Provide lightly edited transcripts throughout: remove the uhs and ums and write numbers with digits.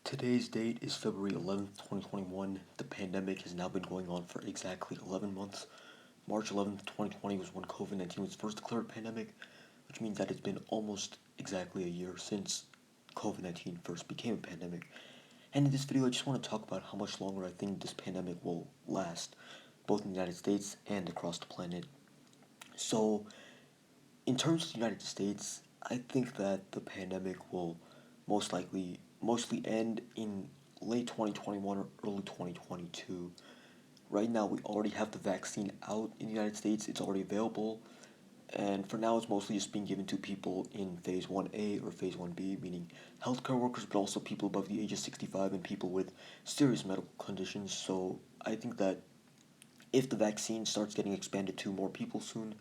Today's date is February 11th, 2021. The pandemic has now been going on for exactly 11 months. March 11th, 2020 was when COVID-19 was first declared a pandemic, which means that it's been almost exactly a year since COVID-19 first became a pandemic. And in this video, I just want to talk about how much longer I think this pandemic will last, both in the United States and across the planet. So, in terms of the United States, I think that the pandemic will mostly end in late 2021 or early 2022. Right now, we already have the vaccine out in the United States. It's already available, and for now, it's mostly just being given to people in phase 1A or phase 1B, meaning healthcare workers, but also people above the age of 65 and people with serious medical conditions. So, I think that if the vaccine starts getting expanded to more people soon,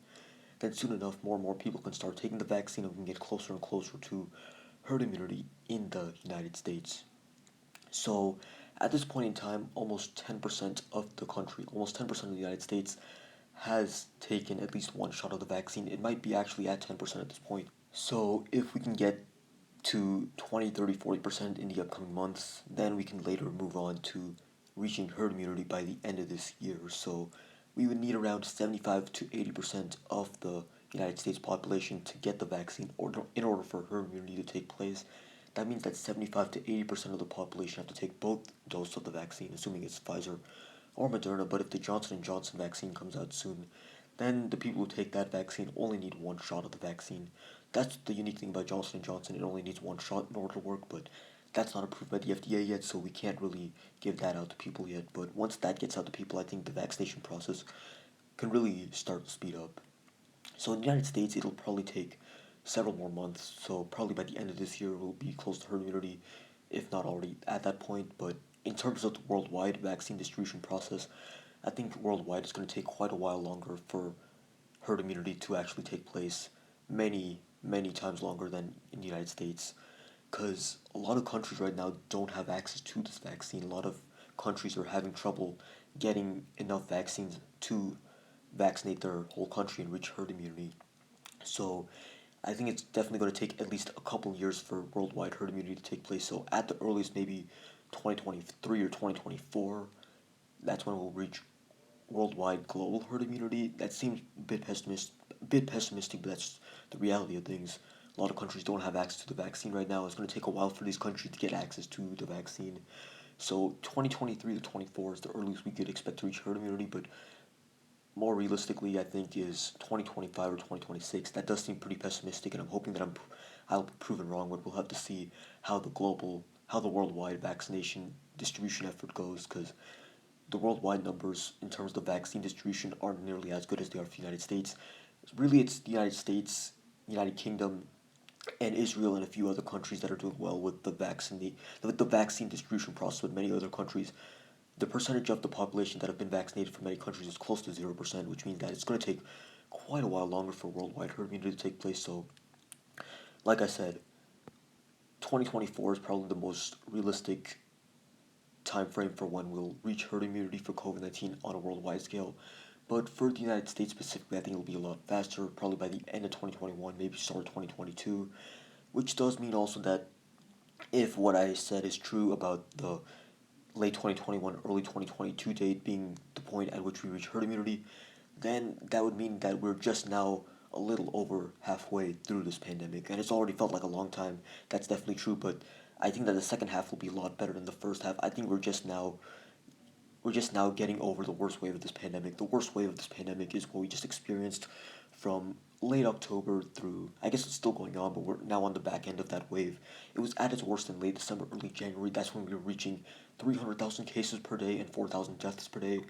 then soon enough more and more people can start taking the vaccine and we can get closer and closer to herd immunity in the United States. So at this point in time, almost 10% of the country, almost 10% of the United States has taken at least one shot of the vaccine. It might be actually at 10% at this point. So if we can get to 20, 30, 40% in the upcoming months, then we can later move on to reaching herd immunity by the end of this year. So we would need around 75 to 80% of the United States population to get the vaccine in order for herd immunity to take place. That means that 75 to 80% of the population have to take both doses of the vaccine, assuming it's Pfizer or Moderna. But if the Johnson & Johnson vaccine comes out soon, then the people who take that vaccine only need one shot of the vaccine. That's the unique thing about Johnson & Johnson. It only needs one shot in order to work, but that's not approved by the FDA yet, so we can't really give that out to people yet. But once that gets out to people, I think the vaccination process can really start to speed up. So in the United States, it'll probably take several more months. So probably by the end of this year, we'll be close to herd immunity, if not already at that point. But in terms of the worldwide vaccine distribution process, I think worldwide it's going to take quite a while longer for herd immunity to actually take place. Many times longer than in the United States. Because a lot of countries right now don't have access to this vaccine. A lot of countries are having trouble getting enough vaccines to vaccinate their whole country and reach herd immunity. So I think it's definitely going to take at least a couple years for worldwide herd immunity to take place. So at the earliest, maybe 2023 or 2024, that's when we'll reach worldwide global herd immunity. That seems a bit pessimistic, but that's the reality of things. A lot of countries don't have access to the vaccine right now. It's going to take a while for these countries to get access to the vaccine. So 2023 to 24 is the earliest we could expect to reach herd immunity, but more realistically, I think is 2025 or 2026. That does seem pretty pessimistic, and I'm hoping that I'll be proven wrong. But we'll have to see how the worldwide vaccination distribution effort goes, because the worldwide numbers in terms of vaccine distribution aren't nearly as good as they are for the United States. Really, it's the United States, United Kingdom, and Israel and a few other countries that are doing well with the vaccine distribution process. With many other countries, the percentage of the population that have been vaccinated from many countries is close to 0%, which means that it's going to take quite a while longer for worldwide herd immunity to take place. So, like I said, 2024 is probably the most realistic time frame for when we'll reach herd immunity for COVID-19 on a worldwide scale. But for the United States specifically, I think it'll be a lot faster, probably by the end of 2021, maybe start of 2022, which does mean also that if what I said is true about the late 2021, early 2022 date being the point at which we reach herd immunity, then that would mean that we're just now a little over halfway through this pandemic. And it's already felt like a long time. That's definitely true, but I think that the second half will be a lot better than the first half. I think we're just now getting over the worst wave of this pandemic. The worst wave of this pandemic is what we just experienced from late October through, I guess it's still going on, but we're now on the back end of that wave. It was at its worst in late December, early January. That's when we were reaching 300,000 cases per day and 4,000 deaths per day.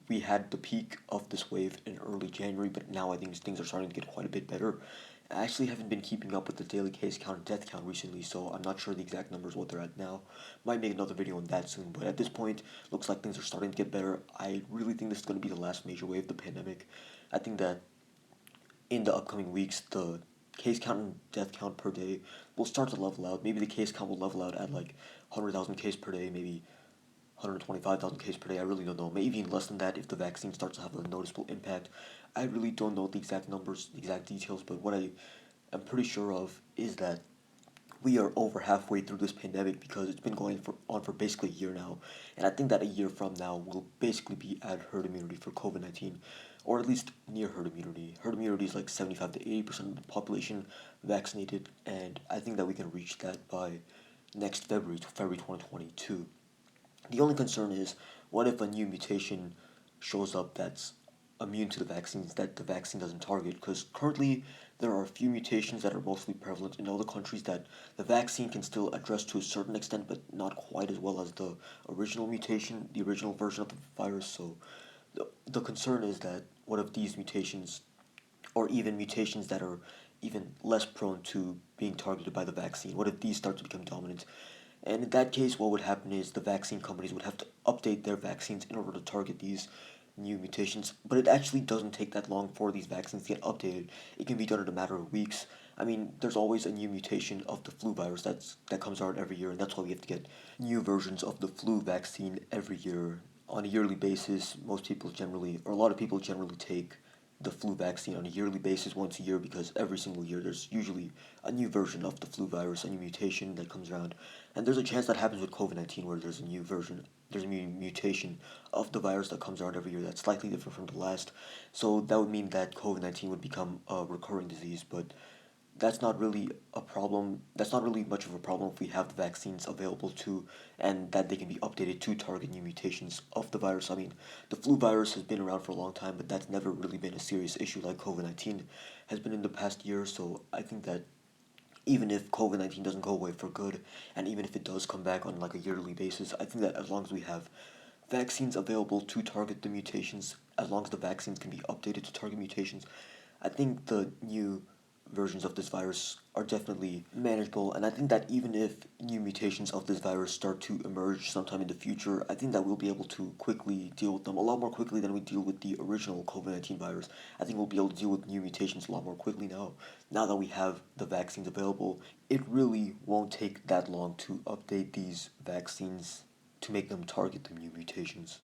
We had the peak of this wave in early January, but now I think things are starting to get quite a bit better. I actually haven't been keeping up with the daily case count and death count recently, so I'm not sure the exact numbers what they're at now. Might make another video on that soon, but at this point, looks like things are starting to get better. I really think this is going to be the last major wave of the pandemic. I think that in the upcoming weeks, the case count and death count per day will start to level out. Maybe the case count will level out at like 100,000 cases per day, maybe 125,000 cases per day. I really don't know. Maybe even less than that if the vaccine starts to have a noticeable impact. I really don't know the exact numbers, the exact details, but what I am pretty sure of is that we are over halfway through this pandemic because it's been on for basically a year now. And I think that a year from now we'll basically be at herd immunity for COVID 19, or at least near herd immunity. Herd immunity is like 75 to 80% of the population vaccinated, and I think that we can reach that by next February, to February 2022. The only concern is, what if a new mutation shows up that's immune to the vaccines that the vaccine doesn't target? Because currently there are a few mutations that are mostly prevalent in other countries that the vaccine can still address to a certain extent, but not quite as well as the original mutation, the original version of the virus. So the concern is that, what if these mutations, or even mutations that are even less prone to being targeted by the vaccine, what if these start to become dominant? And in that case, what would happen is the vaccine companies would have to update their vaccines in order to target these new mutations. But it actually doesn't take that long for these vaccines to get updated. It can be done in a matter of weeks. I mean, there's always a new mutation of the flu virus that comes out every year, and that's why we have to get new versions of the flu vaccine every year on a yearly basis. Most people generally, or a lot of people generally, take the flu vaccine on a yearly basis, once a year, because every single year there's usually a new version of the flu virus, a new mutation that comes around. And there's a chance that happens with COVID 19, where there's a new version, there's a new mutation of the virus that comes around every year that's slightly different from the last. So that would mean that COVID 19 would become a recurring disease, but that's not really a problem. That's not really much of a problem if we have the vaccines available too, and that they can be updated to target new mutations of the virus. I mean, the flu virus has been around for a long time, but that's never really been a serious issue like COVID 19 has been in the past year. So I think that even if COVID 19 doesn't go away for good, and even if it does come back on like a yearly basis, I think that as long as we have vaccines available to target the mutations, as long as the vaccines can be updated to target mutations, I think the new versions of this virus are definitely manageable. And I think that even if new mutations of this virus start to emerge sometime in the future, I think that we'll be able to quickly deal with them a lot more quickly than we deal with the original COVID 19 virus. I think we'll be able to deal with new mutations a lot more quickly now. Now that we have the vaccines available, it really won't take that long to update these vaccines to make them target the new mutations.